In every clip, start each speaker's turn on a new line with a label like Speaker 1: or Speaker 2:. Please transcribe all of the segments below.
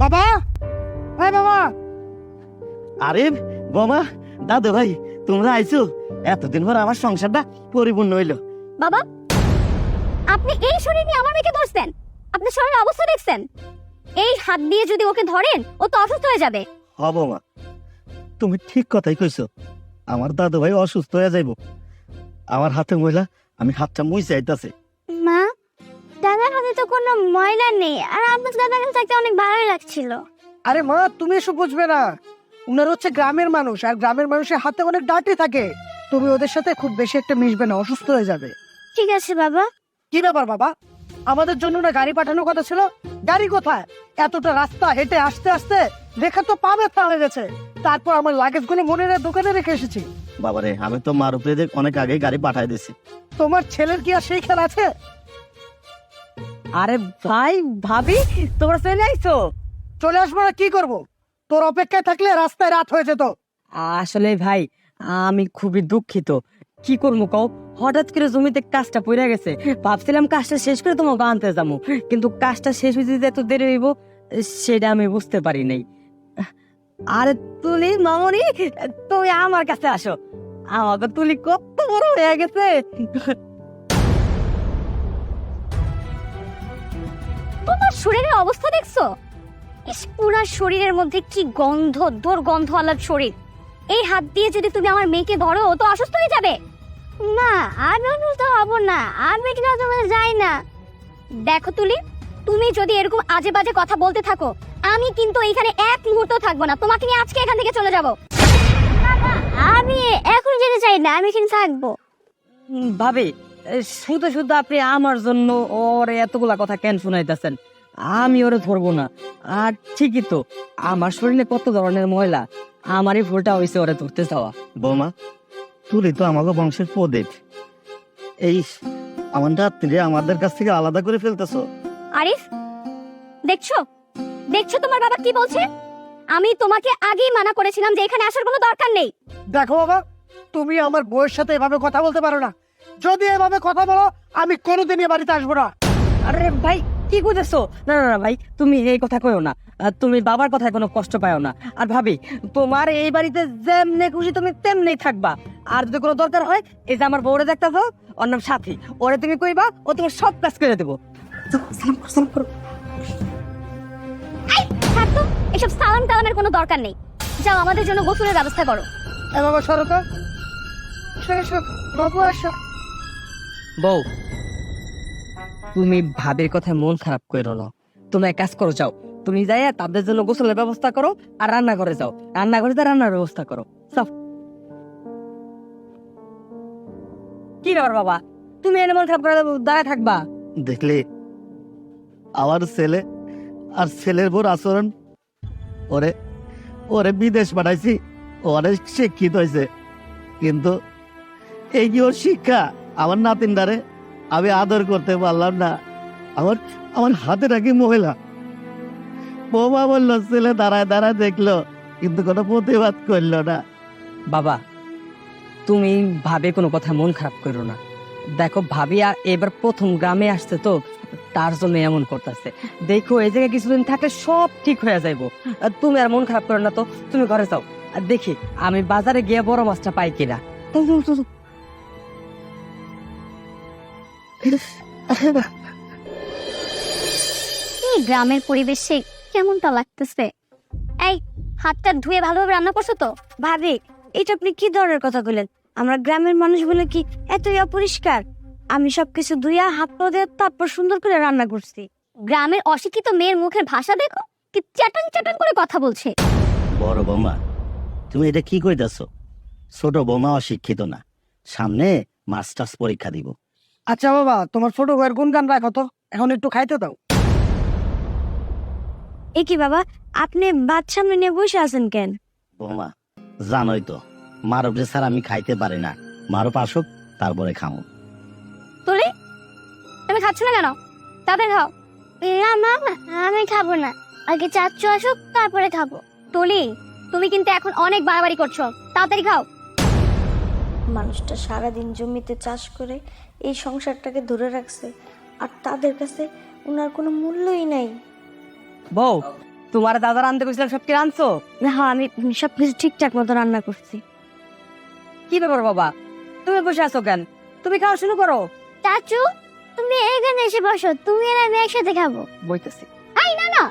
Speaker 1: বাবা, এই বাবা।
Speaker 2: আরে বোমা, দাদু ভাই, তোমরা আইছো? এতদিন পর আমার সংসারটা পরিপূর্ণ হইলো।
Speaker 3: বাবা, আপনি এই শরীর নিয়ে আমার মেয়েকে ধরছেন? আপনার শরীরের অবস্থা দেখছেন? এই হাত দিয়ে যদি ওকে ধরেন, ও তো অসুস্থ হয়ে যাবে।
Speaker 2: হ বোমা, তুমি ঠিক কথাই কইছো। আমার দাদু ভাই অসুস্থ হয়ে যাইব। আমার হাতে ময়লা, আমি হাতটা মুইছে আইতাছে।
Speaker 3: মা, দাদার হাতে তো কোনো ময়লা নেই, আর আপনার দাদার কাছে থাকতে অনেক ভালোই লাগছিল।
Speaker 1: আরে মা, তুমি এসব বুঝবে না। উনার হচ্ছে গ্রামের মানুষ, আর গ্রামের মানুষের হাতে অনেক ডাঁটি থাকে। তুমি ওদের সাথে খুব বেশি একটা মিশবে না, অসুস্থ হয়ে যাবে।
Speaker 3: ঠিক আছে বাবা।
Speaker 1: কি ব্যাপার বাবা? আমাদের জন্য না গাড়ি পাঠানোর কথা ছিল? গাড়ি কোথায়? এতটা রাস্তা হেঁটে আসতে আসতে রেখা তো পা ব্যথা হয়ে গেছে। তারপর আমার লাগেজ গুলো মনের দোকানে রেখে এসেছি।
Speaker 2: বাবারে, আমি তো মার উপরে অনেক আগেই গাড়ি পাঠাই দিছি।
Speaker 1: তোমার ছেলের কি আর সেই খেলা আছে?
Speaker 4: আরে ভাই, ভাবি, তোমরা চলে আইছো?
Speaker 1: চলে আসবো না কি করব? তোর অপেক্ষায় থাকলে রাস্তায় রাত হয়ে যেত।
Speaker 4: আসলে ভাই, আমি খুবই দুঃখিত। কি করবো কও, হঠাৎ করে জমিতে কাজটা পড়ে গেছে। ভাবছিলাম কাজটা শেষ করে তোমাকে আনতে যাবো, কিন্তু কাজটা শেষ হইতে যে এত দেরি হইব সেটা আমি বুঝতে পারি নাই। আরে তুলি মামনি, তুমি আমার কাছে আসো। আমাকে তুলি কত বড় হয়ে গেছে।
Speaker 3: তোমার শরীরের অবস্থা দেখছো? ইস, পুরা শরীরের মধ্যে কি গন্ধ, দুর্গন্ধ আলার শরীর। এই হাত দিয়ে যদি তুমি আমার মেয়েকে ধরো, ও তো অসুস্থ হয়ে যাবে। না, আমি অসুস্থ হব না, আমি ঠিক আছে যাই না। দেখো তুলি, তুমি যদি এরকম আজে বাজে কথা বলতে থাকো, আমি কিন্তু এখানে এক মুহূর্ত থাকবো না। তোমাকে নিয়ে আজকে এখান থেকে চলে যাব। আমি এখন যেতে চাই না, আমি এখানে থাকবো।
Speaker 4: ভাবি, শুধু শুধু আপনি আমার জন্য ওরে এতগুলা কথা কেন শুনাইতেছেন? আমি ওরে ধরবো না। আর ঠিকই তো, আমার শরীরে কত ধরনের ময়লা, আমারই ভুলটা হয়েছে ওরে ধরতে যাওয়া।
Speaker 2: বৌমা, তুলি তো আমাকে বংশের প্রদীপ। এই আমার রাত্রে আমাদের কাছ থেকে আলাদা করে ফেলতেছো।
Speaker 3: আরিফ, দেখছো দেখছো তোমার বাবা কি বলছে? আমি তোমাকে আগেই মানা করেছিলাম যে এখানে আসার কোনো দরকার নেই।
Speaker 1: দেখো বাবা, তুমি আমার বউয়ের সাথে এভাবে কথা বলতে পারো না। যদি এভাবে কথা বলো, আমি কোনোদিনই বাড়িতে আসবো না।
Speaker 4: আরে ভাই, কি কইতেছো? না না না ভাই, তুমি এই কথা কইও না। তুমি বাবার কথায় কোনো কষ্ট পাও না। আর ভাবি, তোমার এই বাড়িতে যেমনে খুশি তুমি তেমনি থাকবা। আর যদি কোনো দরকার হয়, এই যে আমার বউরে দেখতেছো, ওর নাম সাথী, ওরে তুমি কইবা, ও তোমার সব কাজ করে দেবো। সালাম করো।
Speaker 3: এই, থাক তো, এসব সালাম টালামের কোনো দরকার নেই। যাও, আমাদের জন্য গোসলের ব্যবস্থা করো।
Speaker 1: এ বাবা, সরো তো। এসো, বাবু আসো।
Speaker 4: বউ, তুমি ভাবির কথায় মন খারাপ করো না। তুমি এক কাজ করো, যাও তুমি যাইয়া তাদের জন্য গোসলের ব্যবস্থা করো, আর রান্নাঘরে যাও, রান্নাঘরে যা রান্নার ব্যবস্থা করো। সব কি ব্যাপার বাবা, তুমি এনে মন খারাপ করে দাঁড়ায় থাকবা?
Speaker 2: দেখলে আমার ছেলে আর ছেলের বোর আচরণ। ওরে ওরে বিদেশ পাঠাইছি, ও অনেক শিক্ষিত হয়েছে, কিন্তু এই যে ওর শিক্ষা, আমার নাতিনদারে আমি আদর করতে পারলাম না। আমার আমার হাতে রাখি মহিলা। বৌমা বললো, ছেলে দাঁড়ায় দাঁড়ায় দেখলো, কিন্তু কোনো প্রতিবাদ করলো না।
Speaker 4: বাবা, তুমি ভাবে কোনো কথা মন খারাপ করো না। দেখো ভাবি আর এবার প্রথম গ্রামে আসছে তো, তার জন্য এমন করতেছে। দেখো এই জায়গায় কিছুদিন থাকলে সব ঠিক হয়ে যাইবো। আর তুমি আর মন খারাপ করো না তো, তুমি ঘরে যাও, আর দেখি আমি বাজারে গিয়ে বড় মাছটা পাই কিনা।
Speaker 3: এই গ্রামের পরিবেশে কেমনটা লাগতেছে? এই, হাতটা ধুয়ে ভালোভাবে রান্না করছো তো?
Speaker 5: ভাবি, এটা আপনি কি ধরনের কথা বললেন? আমরা গ্রামের মানুষ বলে কি এতই অপরিষ্কার? আমি সবকিছু ধুইয়া হাত পা দিয়ে তারপর সুন্দর করে রান্না করছি।
Speaker 3: গ্রামের অশিক্ষিত মেয়ের মুখের ভাষা দেখো, কি চ্যাটাং চ্যাটাং করে কথা বলছে।
Speaker 2: বড় বৌমা, তুমি এটা কি কইতাছো? ছোট বৌমা অশিক্ষিত না, সামনে মাস্টার্স পরীক্ষা দিব।
Speaker 1: আচ্ছা বাবা, তোমার ছোট ভাইয়ের গুনগান রাখো তো, এখন একটু খাইতে দাও।
Speaker 5: এ কি বাবা, আপনি ভাত সামনে নিয়ে বসে আছেন কেন?
Speaker 2: বৌমা, জানোই তো মার উপরে স্যার আমি খাইতে পারি না। মারও আসুক, তারপরে খাও।
Speaker 3: তুলি, তুমি খাচ্ছ না কেন? তাদের খাও।
Speaker 5: না মা, আমি খাবো না, আগে চাচ্চু আসুক তারপরে খাবো।
Speaker 3: তুলি, তুমি কিন্তু এখন অনেক বাড়াবাড়ি করছো, তাড়াতাড়ি খাও।
Speaker 5: মানুষটা সারাদিন জমিতে চাষ করে এই সংসারটাকে ধরে রাখছে, আর তাদের কাছে ওনার কোনো মূল্যই নাই।
Speaker 4: বউ, তোমার দাদা রান্ধতে কইছিলাম সব কি রাঁধছো?
Speaker 5: হ্যাঁ, আমি সবকিছু ঠিকঠাক মতো রান্না করছি।
Speaker 4: কি ব্যাপার বাবা, তুমি বসে আছো কেন? তুমি খাওয়া শুরু করো।
Speaker 3: চাচু, তুমি এখানে এসে বসো, তুমি আর আমি একসাথে খাবো।
Speaker 4: বইতেছি।
Speaker 3: এই না না,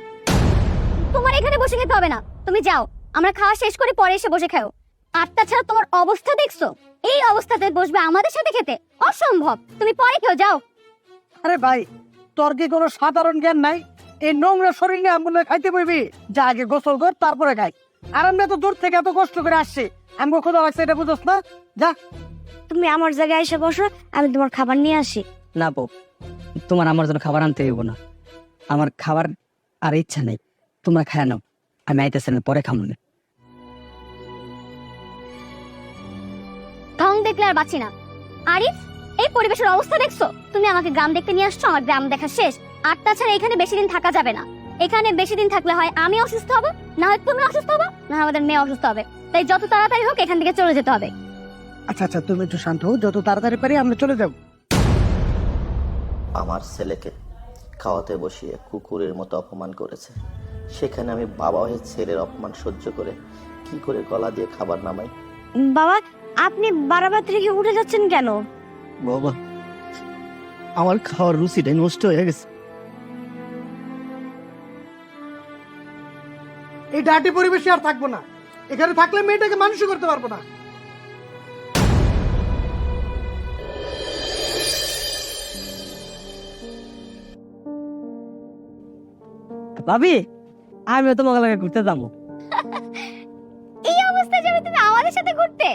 Speaker 3: তোমার এখানে বসে খেতে হবে না, তুমি যাও, আমরা খাওয়া শেষ করে পরে এসে বসে খাও। আর তাছাড়া তোমার অবস্থা দেখছো, এই অবস্থাতে বসবে আমাদের সাথে খেতে? অসম্ভব, তুমি পরে খেও, যাও।
Speaker 1: আরে ভাই, তোর কি কোনো সাধারণ জ্ঞান নাই? এই নোংরা শরীর নিয়ে আমরা খাইতে বইবি? যা আগে গোসল কর, তারপরে খাই। আর আমরা তো দূর থেকে এত কষ্ট করে আসছি, আমাকে খোদা লাগছে, এটা বুঝোস না? যা।
Speaker 5: তুমি আমার জায়গায় এসে বসো, আমি তোমার খাবার নিয়ে আসি।
Speaker 4: না বউ, তোমার আমার জন্য খাবার আনতে হইব না। আমার খাবার আর ইচ্ছা নেই, তোমরা খায় নাও, আমি আইতেছি না, পরে খামো না।
Speaker 3: ঢং দেখলে আর বাঁচি না। আরিফ, এই পরিবেশের অবস্থা দেখছো? তুমি আমাকে গ্রাম দেখতে নিয়ে আসছো, আমার গ্রাম দেখা শেষ। আর তাছাড়া এখানে বেশি দিন থাকা যাবে না। এখানে বেশি দিন থাকলে হয় আমি অসুস্থ হব, না হয় তুমি অসুস্থ হবো, না হয় আমাদের মেয়ে অসুস্থ হবে। তাই যত তাড়াতাড়ি হোক এখান থেকে চলে যেতে হবে।
Speaker 1: আচ্ছা আচ্ছা, তুমি একটু শান্ত হও, যত তাড়াতাড়ি পারি আমরা চলে যাব।
Speaker 6: আমার ছেলেকে খাওয়াতে বসিয়ে কুকুরের মতো অপমান করেছে, সেখানে আমি বাবা হয়ে ছেলের অপমান সহ্য করে কি করে গলা দিয়ে খাবার নামাই?
Speaker 5: বাবা, আপনি বারাবার থেকে উঠে যাচ্ছেন কেন?
Speaker 2: বাবা, আমার খাওয়ার রুচিটাই নষ্ট হয়ে গেছে।
Speaker 1: এই ডাটি পরিবেশে আর থাকবো না, এখানে থাকলে মেয়েটাকে মানুষই করতে পারবো না।
Speaker 4: ভাবি, আমিও তোমাকে লাগে ঘুরতে যাবো।
Speaker 3: এই অবস্থায় যাবে তুমি আমাদের সাথে ঘুরতে?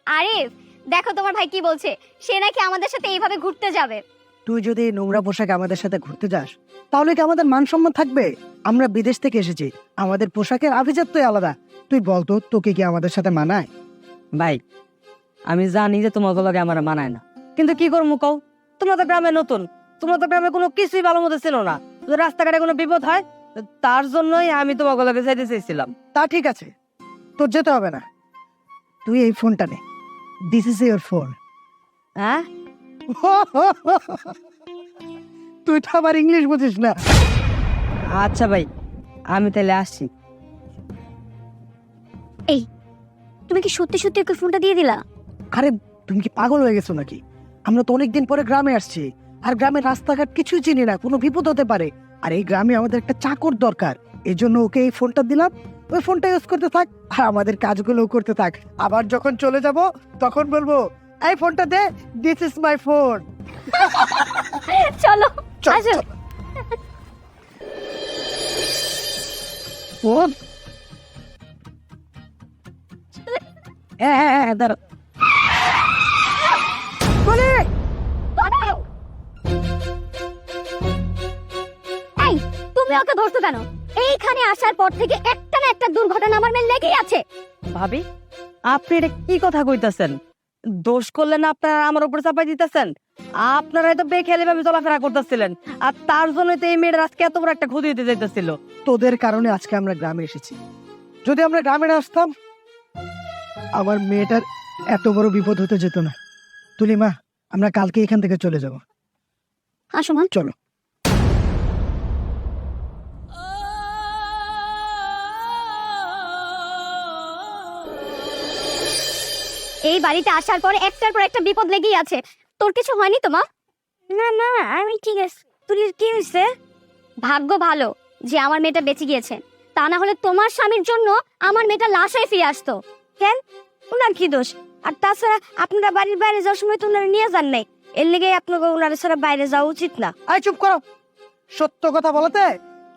Speaker 3: আরিফ, দেখো তোমার ভাই কি বলছে, সে নাকি আমাদের সাথে এইভাবে ঘুরতে যাবে।
Speaker 1: তুই যদি এই নোংরা পোশাকে আমাদের সাথে ঘুরতে যাস, তাহলে কি আমাদের মান সম্মান থাকবে? আমরা বিদেশ থেকে এসেছি, আমাদের পোশাকের আভিজাত্যই আলাদা। তুই বলতো, তোকে কি আমাদের সাথে মানায়?
Speaker 4: ভাই, আমি জানি যে তোমাকে লাগে আমার মানায় না, কিন্তু কি করবো কও? তোমরা তো গ্রামে নতুন, তোমরা তো গ্রামে কোনো কিছুই ভালো মতো ছিল না। যদি রাস্তাঘাটে কোনো বিপদ হয়, তার জন্যই আমি তোমাকে লাগে যাইতে চাইছিলাম।
Speaker 1: তা ঠিক আছে, তোর যেতে হবে না। তুই এই ফোনটা নে, দিস ইজ ইয়োর ফোন।
Speaker 4: হ্যাঁ,
Speaker 1: তুই তো আবার ইংলিশ বুঝিস না।
Speaker 4: আচ্ছা ভাই, আমি তাহলে আসছি।
Speaker 3: তুমি কি সত্যি সত্যি ওকে ফোনটা দিয়ে দিলা?
Speaker 1: আরে তুমি কি পাগল হয়ে গেছো নাকি? আমরা তো অনেকদিন পরে গ্রামে আসছি, আর গ্রামের রাস্তাঘাট কিছুই চিনি না, কোনো বিপদ হতে পারে। আর এই গ্রামে আমাদের একটা চাকর দরকার, এই জন্য ওকে এই ফোনটা দিলাম। ওই ফোনটা ইউজ করতে থাক, আর আমাদের কাজগুলো করতে থাক। আবার যখন চলে যাব তখন বলবো, এই ফোনটা দে, দিস ইজ মাই ফোন।
Speaker 3: চলো
Speaker 1: চল,
Speaker 3: আসো।
Speaker 1: চল। ফোন? হ্যাঁ হ্যাঁ হ্যাঁ, দাঁড়া। বলে,
Speaker 3: এই, তুমি ওকে ধরছো কেন? এইখানে আসার পর থেকে একটা না একটা দুর্ঘটনা আমার মেয়ে লেগেই আছে।
Speaker 4: ভাবি, আপনি এটা কি কথা কইতাছেন? দোষ করলেন আপনারা আমার উপর চাপাই দিতেছেন? আপনারা তো বেখেয়ালি ভাবে চলাফেরা করতেছিলেন, আর তার জন্য তো এই মেয়ের আজকে এত বড় একটা ক্ষতি হতে যাইতেছিল।
Speaker 1: তোদের কারণে আজকে আমরা গ্রামে এসেছি। যদি আমরা গ্রামে না আসতাম, আমার মেয়েটার এত বড় বিপদ হতে যেত না। তুলিমা, আমরা কালকে এখান থেকে চলে যাব।
Speaker 3: আসো মা।
Speaker 1: চলো।
Speaker 3: এই বাড়িতে আসার পরে একটার পর একটা বিপদ লেগেই আছে। তোর কিছু হয়নি তো মা?
Speaker 5: না না, আমি ঠিক আছে। তুই কি হয়েছে?
Speaker 3: ভাগ্য ভালো যে আমার মেয়েটা বেঁচে গিয়েছে, তা না হলে তোমার স্বামীর জন্য আমার মেয়েটা লাশ হয়ে ফিরে আসতো।
Speaker 5: কেন, ওনার কি দোষ? আর তাছাড়া আপনারা বাড়ির বাইরে যাওয়ার সময় তো ওনারা নিয়ে যান নাই, এর লেগে আপনাকে ওনারা ছাড়া বাইরে যাওয়া উচিত না।
Speaker 1: আয় চুপ করো। সত্য কথা বলতে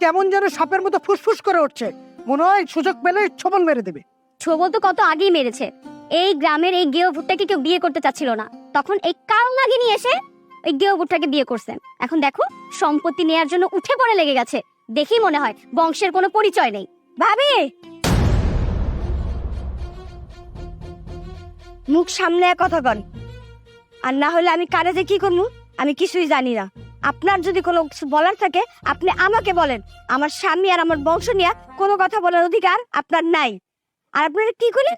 Speaker 1: কেমন যেন সাপের মতো ফুসফুস করে উঠছে, মনে হয় সুযোগ পেলে ছবল মেরে দেবে।
Speaker 3: ছবল তো কত আগেই মেরেছে। এই গ্রামের এই গেও ভুট্টাকে কেউ বিয়ে করতে চাচ্ছিল না, তখন এই কাল নাগিনী এসে এই গেও ভুট্টাকে বিয়ে করছে। এখন দেখো, সম্পত্তি নেয়ার জন্য উঠে পড়ে লেগে গেছে। দেখেই মনে হয় বংশের কোনো পরিচয় নেই।
Speaker 5: ভাবি, মুখ সামনে কথা কন, আর না হলে আমি কারে যে কি করবো আমি কিছুই জানি না। আপনার যদি কোনো কিছু বলার থাকে আপনি আমাকে বলেন। আমার স্বামী আর আমার বংশ নিয়ে কোনো কথা বলার অধিকার আপনার নাই। আর আপনারা কি করেন?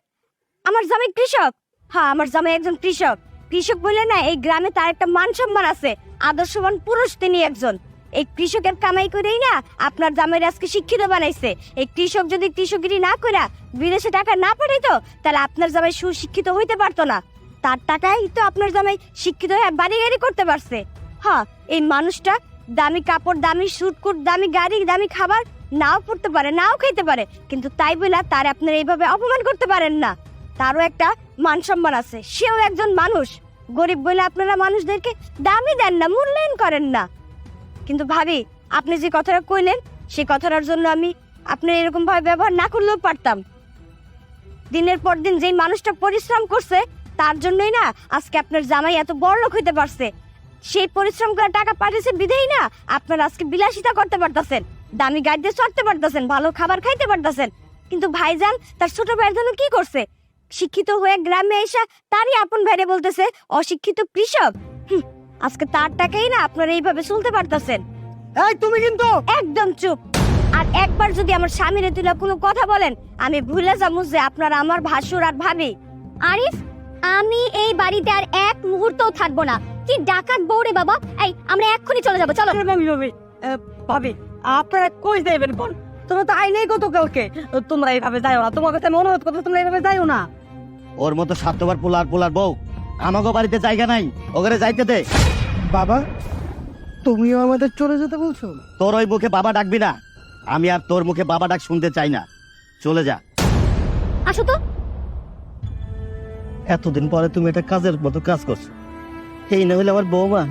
Speaker 5: আমার জামাই কৃষক। হ্যাঁ, আমার জামাই একজন কৃষক। কৃষক বলে না, এই গ্রামে তার একটা মান সম্মান আছে, আদর্শবান পুরুষ তিনি একজন। এই কৃষকের কামাই করেই না আপনার জামাইয়ের আজকে শিক্ষিত বানাইছে। এই কৃষক যদি কৃষকগিরি না করে বিদেশে টাকা না পাঠাইতো তাহলে আপনার জামাই সুশিক্ষিত হইতে পারতো না। তার টাকাই তো আপনার জামাই শিক্ষিত হয়ে বাড়ি গাড়ি করতে পারছে। হ্যাঁ, এই মানুষটা দামি কাপড়, দামি স্যুটকুট, দামি গাড়ি, দামি খাবার নাও পড়তে পারে, নাও খেতে পারে, কিন্তু তাই বলে তার আপনারা এইভাবে অপমান করতে পারেন না। তারও একটা মান সম্মান আছে, সেও একজন মানুষ। গরিব বলে আপনারা মানুষদেরকে দামই দেন না, মূল্যায়ন করেন না। কিন্তু ভাবি, আপনি যে কথাটা কইলেন সেই কথাটার জন্য আমি আপনার এরকম ভাবে ব্যবহার না করলেও পারতাম। দিনের পর দিন যেই মানুষটা পরিশ্রম করছে তার জন্যই না আজকে আপনার জামাই এত বড়লোক হইতে পারছে। সেই পরিশ্রম করে টাকা পাঠিয়েছে বিধেই না আপনারা আজকে বিলাসিতা করতে পারতেছেন, দামি গাড়িতে চড়তে পারতেছেন, ভালো খাবার খাইতে পারতেছেন। কিন্তু ভাইজান তার ছোট ভাইয়ের জন্য কি করছে? শিক্ষিত হয়ে গ্রামে এসে তারই আপন ভাইরে বলতেছে অশিক্ষিত কৃষক। আজকে তার টাকাই না আপনারা এইভাবে চলতে পারতেছেন।
Speaker 1: এই তুমি কিন্তু
Speaker 5: একদম চুপ। আর একবার যদি আমার স্বামীরে তুলে কোনো কথা বলেন আমি ভুলে যাবো যে আপনারা আমার ভাসুর আর ভাবি।
Speaker 3: আরিফ, আমি এই বাড়িতে আর এক মুহূর্তও থাকবো না। কি ডাকাত বউ রে বাবা! এই আমরা এক্ষুনি চলে যাবো, চলো।
Speaker 4: ভাবি, আপনারা কই যাইবেন কোন? তোমরা তো আইলেই গতকালকে। তোমরা এইভাবে যাইও না, তোমার কাছে অনুরোধ করতে, তোমরা এইভাবে যাইও না।
Speaker 2: ওর মতো স্বার্থবার পোলার বউ আমাকে বাড়িতে জায়গা নাই, ওখানে যাইতে দে।
Speaker 1: বাবা, তুমিও আমাদের চলে যেতে বলছো?
Speaker 2: তোর ওই মুখে বাবা ডাকবি না, আমি আর তোর মুখে বাবা ডাক শুনতে চাই না। চলে যা।
Speaker 3: আসো তো।
Speaker 2: এতদিন পরে তুমি এটা কাজের মতো কাজ করছো, এই না হলে আমার বৌমা